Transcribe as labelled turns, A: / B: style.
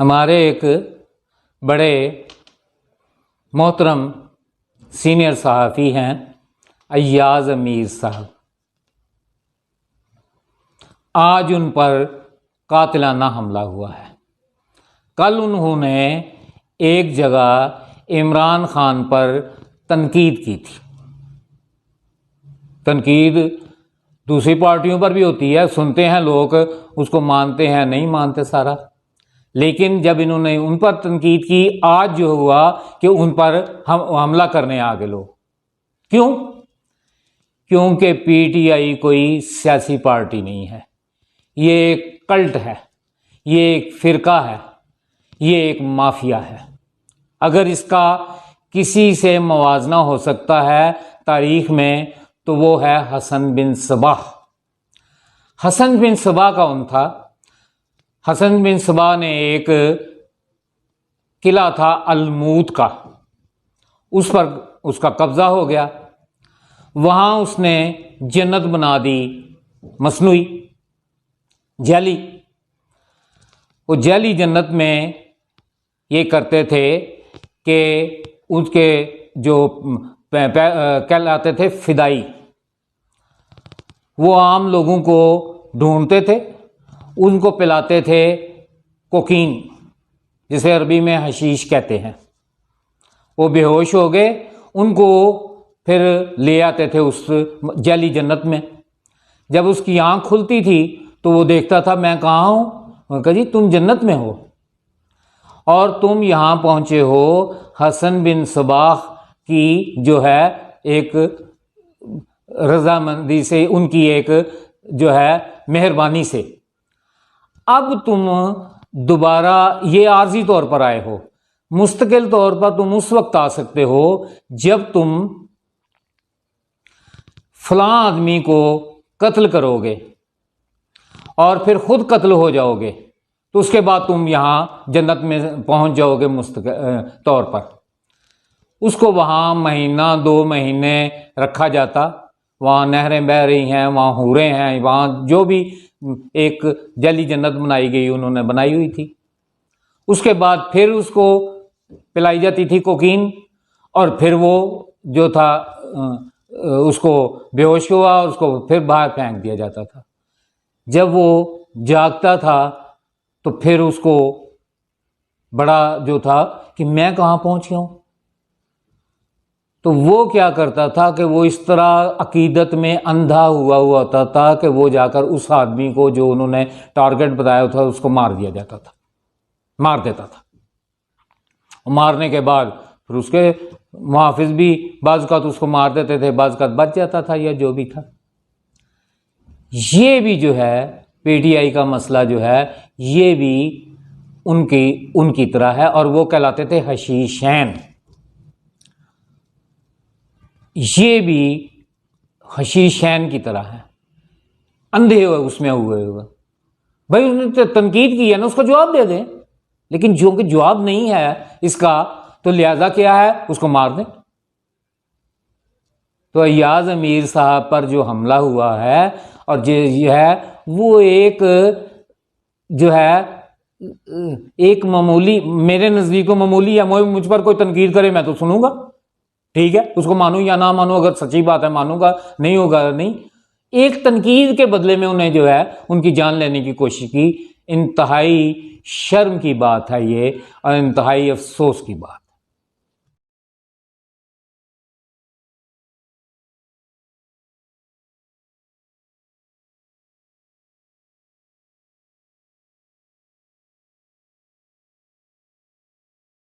A: ہمارے ایک بڑے محترم سینئر صحافی ہیں ایاز امیر صاحب، آج ان پر قاتلانہ حملہ ہوا ہے۔ کل انہوں نے ایک جگہ عمران خان پر تنقید کی تھی۔ تنقید دوسری پارٹیوں پر بھی ہوتی ہے، سنتے ہیں لوگ، اس کو مانتے ہیں نہیں مانتے سارا، لیکن جب انہوں نے ان پر تنقید کی، آج جو ہوا کہ ان پر حملہ کرنے آگے لوگ۔ کیوں؟ کیونکہ پی ٹی آئی کوئی سیاسی پارٹی نہیں ہے، یہ ایک کلٹ ہے، یہ ایک فرقہ ہے، یہ ایک مافیا ہے۔ اگر اس کا کسی سے موازنہ ہو سکتا ہے تاریخ میں تو وہ ہے حسن بن صباح۔ حسن بن صباح کون تھا؟ حسن بن صباح نے ایک قلعہ تھا الموت کا، اس پر اس کا قبضہ ہو گیا، وہاں اس نے جنت بنا دی مصنوعی، جعلی۔ وہ جعلی جنت میں یہ کرتے تھے کہ اس کے جو کہلاتے تھے فدائی، وہ عام لوگوں کو ڈھونڈتے تھے، ان کو پلاتے تھے کوکین، جسے عربی میں حشیش کہتے ہیں۔ وہ بے ہوش ہو گئے، ان کو پھر لے آتے تھے اس جعلی جنت میں۔ جب اس کی آنکھ کھلتی تھی تو وہ دیکھتا تھا میں کہاں ہوں؟ وہ کہا جی تم جنت میں ہو اور تم یہاں پہنچے ہو حسن بن صباح کی جو ہے ایک رضامندی سے، ان کی ایک جو ہے مہربانی سے۔ اب تم دوبارہ یہ عارضی طور پر آئے ہو، مستقل طور پر تم اس وقت آ سکتے ہو جب تم فلاں آدمی کو قتل کرو گے اور پھر خود قتل ہو جاؤ گے، تو اس کے بعد تم یہاں جنت میں پہنچ جاؤ گے مستقل طور پر۔ اس کو وہاں مہینہ 2 مہینے رکھا جاتا، وہاں نہریں بہہ رہی ہیں، وہاں حوریں ہیں، وہاں جو بھی ایک جعلی جنت بنائی گئی انہوں نے بنائی ہوئی تھی۔ اس کے بعد پھر اس کو پلائی جاتی تھی کوکین، اور پھر وہ جو تھا اس کو بے ہوش ہوا، اس کو پھر باہر پھینک دیا جاتا تھا۔ جب وہ جاگتا تھا تو پھر اس کو بڑا جو تھا کہ میں کہاں پہنچ گیا ہوں، تو وہ کیا کرتا تھا کہ وہ اس طرح عقیدت میں اندھا ہوا ہوتا تھا کہ وہ جا کر اس آدمی کو جو انہوں نے ٹارگٹ بتایا تھا اس کو مار دیا جاتا تھا، مار دیتا تھا۔ مارنے کے بعد پھر اس کے محافظ بھی بعض اوقات اس کو مار دیتے تھے، بعض اوقات بچ جاتا تھا یا جو بھی تھا۔ یہ بھی جو ہے پی ٹی آئی کا مسئلہ جو ہے یہ بھی ان کی طرح ہے، اور وہ کہلاتے تھے حشیشین۔ یہ بھی حشیشین کی طرح ہے، اندھے ہوئے اس میں ہوئے بھائی انہوں نے تنقید کی ہے نا، اس کو جواب دے دیں، لیکن جو کہ جواب نہیں ہے اس کا تو لہذا کیا ہے اس کو مار دیں۔ تو ایاز امیر صاحب پر جو حملہ ہوا ہے اور یہ ہے وہ ایک جو ہے ایک معمولی، میرے نزدیک معمولی ہے، مجھ پر کوئی تنقید کرے میں تو سنوں گا، ٹھیک ہے، اس کو مانوں یا نہ مانوں، اگر سچی بات ہے مانوں گا، نہیں ہوگا نہیں۔ ایک تنقید کے بدلے میں انہیں جو ہے ان کی جان لینے کی کوشش کی۔ انتہائی شرم کی بات ہے یہ، اور انتہائی افسوس کی بات۔